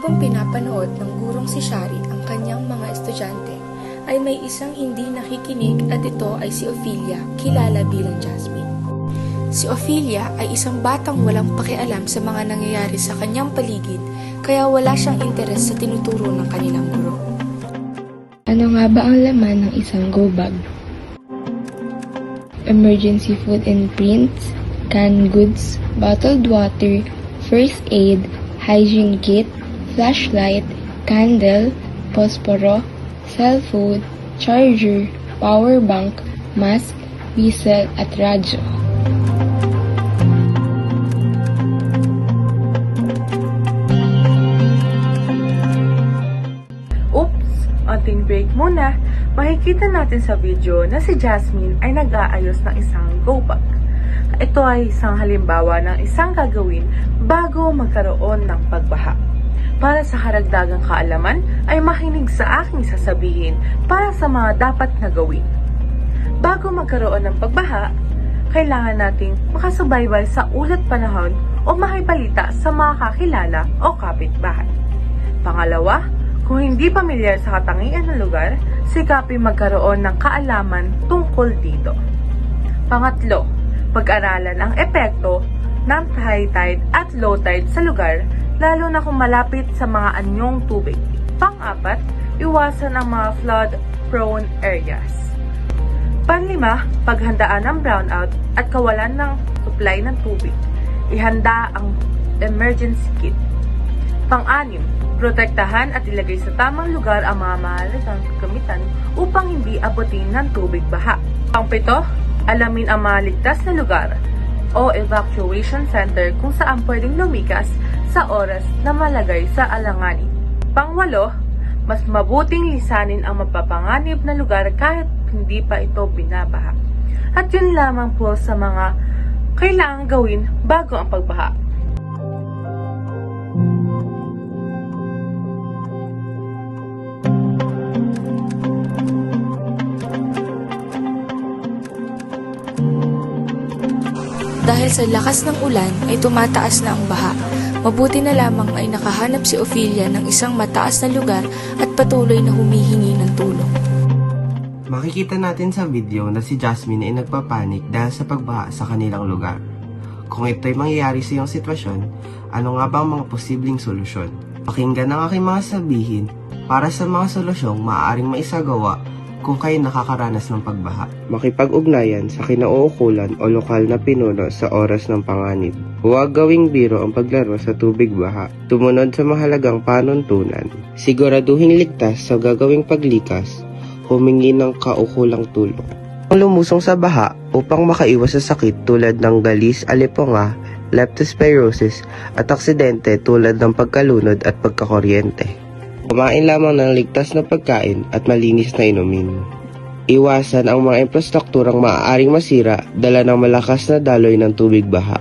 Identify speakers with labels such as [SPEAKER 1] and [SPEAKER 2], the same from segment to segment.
[SPEAKER 1] Habang pinapanood ng gurong si Shari ang kanyang mga estudyante, ay may isang hindi nakikinig at ito ay si Ophelia, kilala bilang Jasmine. Si Ophelia ay isang batang walang pakialam sa mga nangyayari sa kanyang paligid, kaya wala siyang interes sa tinuturo ng kanilang guro.
[SPEAKER 2] Ano nga ba ang laman ng isang go bag? Emergency food and prints, canned goods, bottled water, first aid, hygiene kit, flashlight, candle, posporo, cell phone, charger, power bank, mask, whistle at radyo.
[SPEAKER 3] Konting break muna, makikita natin sa video na si Jasmine ay nag-aayos ng isang go bag. Ito ay isang halimbawa ng isang gagawin bago magkaroon ng pagbaha. Para sa karagdagang kaalaman ay makinig sa aking sasabihin para sa mga dapat na gawin. Bago magkaroon ng pagbaha, kailangan nating makasubaybay sa ulat panahon o makibalita sa mga kakilala o kapitbahay. Pangalawa, kung hindi pamilyar sa katangian ng lugar, sikapin magkaroon ng kaalaman tungkol dito. Pangatlo, pag-aralan ang epekto ng high tide at low tide sa lugar, lalo na kung malapit sa mga anyong tubig. Pang-apat, iwasan ang mga flood-prone areas. Panlima, paghandaan ng brownout at kawalan ng supply ng tubig. Ihanda ang emergency kit. Pang-anim, protektahan at ilagay sa tamang lugar ang mga mahalagang kagamitan upang hindi abutin ng tubig baha. Pang-pito, alamin ang mga ligtas na lugar o evacuation center kung saan pwedeng lumikas sa oras na malagay sa alanganin. Pang-walo, mas mabuting lisanin ang mapapanganib na lugar kahit hindi pa ito binabaha. At yun lamang po sa mga kailangang gawin bago ang pagbaha.
[SPEAKER 1] Dahil sa lakas ng ulan ay tumataas na ang baha. Mabuti na lamang ay nakahanap si Ophelia ng isang mataas na lugar at patuloy na humihingi ng tulong.
[SPEAKER 4] Makikita natin sa video na si Jasmine ay nagpapanik dahil sa pagbaha sa kanilang lugar. Kung ito'y mangyayari sa iyong sitwasyon, ano nga ba ang mga posibleng solusyon? Pakinggan ang aking mga sabihin para sa mga solusyong maaaring maisagawa kung kayo nakakaranas ng pagbaha. Makipag-ugnayan sa kinauukulan o lokal na pinuno sa oras ng panganib. Huwag gawing biro ang paglaro sa tubig baha. Tumunod sa mahalagang panuntunan. Siguraduhin ligtas sa gagawing paglikas. Humingi ng kaukulang tulong. Lumusong sa baha upang makaiwas sa sakit tulad ng galis, aliponga, leptospirosis at aksidente tulad ng pagkalunod at pagkakuryente. Kumain lamang ng ligtas na pagkain at malinis na inumin. Iwasan ang mga infrastrukturang maaaring masira dala ng malakas na daloy ng tubig baha.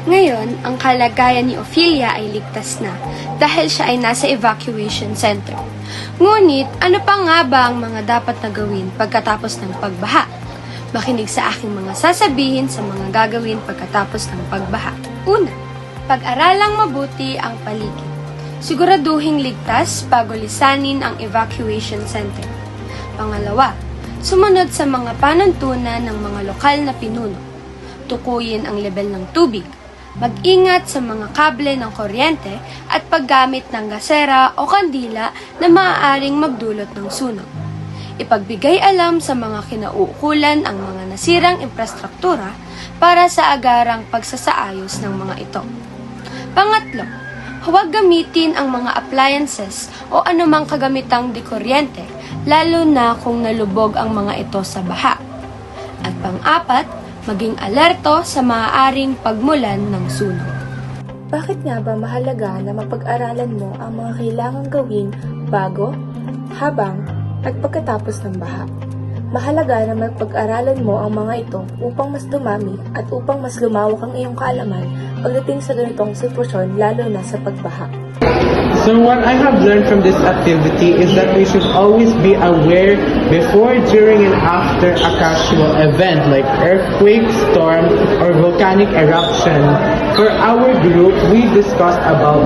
[SPEAKER 5] Ngayon, ang kalagayan ni Ophelia ay ligtas na dahil siya ay nasa evacuation center. Ngunit, ano pa nga ba ang mga dapat na gawin pagkatapos ng pagbaha? Makinig sa aking mga sasabihin sa mga gagawin pagkatapos ng pagbaha. Una, pag-aralang mabuti ang paligid. Siguraduhing ligtas bago lisanin ang evacuation center. Pangalawa, sumunod sa mga panuntunan ng mga lokal na pinuno. Tukuyin ang level ng tubig. Mag-ingat sa mga kable ng kuryente at paggamit ng gasera o kandila na maaaring magdulot ng sunog. Ipagbigay alam sa mga kinauukulan ang mga nasirang infrastruktura para sa agarang pagsasaayos ng mga ito. Pangatlo, huwag gamitin ang mga appliances o anumang kagamitang dekuryente, lalo na kung nalubog ang mga ito sa baha. At pang-apat, maging alerto sa maaaring pagmulan ng sunog.
[SPEAKER 1] Bakit nga ba mahalaga na mapag-aralan mo ang mga kailangang gawin bago, habang, at pagkatapos ng baha? Mahalaga na mapag-aralan mo ang mga ito upang mas dumami at upang mas lumawak ang iyong kaalaman pagdating sa ganitong sitwasyon, lalo na sa pagbaha.
[SPEAKER 6] So what I have learned from this activity is that we should always be aware before, during, and after a casual event like earthquake, storm, or volcanic eruption. For our group, we discussed about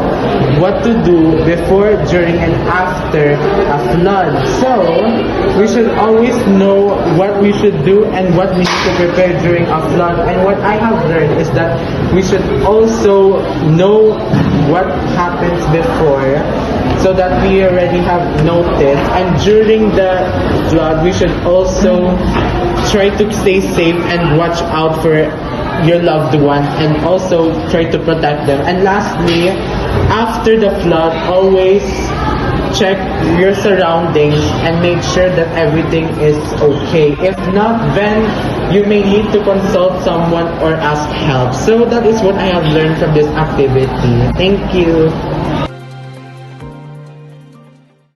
[SPEAKER 6] what to do before, during, and after a flood. So we should always know what we should do and what we need to prepare during a flood. And what I have learned is that we should also know what happens before so that we already have noted. And during the flood, we should also try to stay safe and watch out for your loved one and also try to protect them. And lastly, after the flood, always check your surroundings and make sure that everything is okay. If not, then you may need to consult someone or ask help. So that is what I have learned from this activity. Thank you.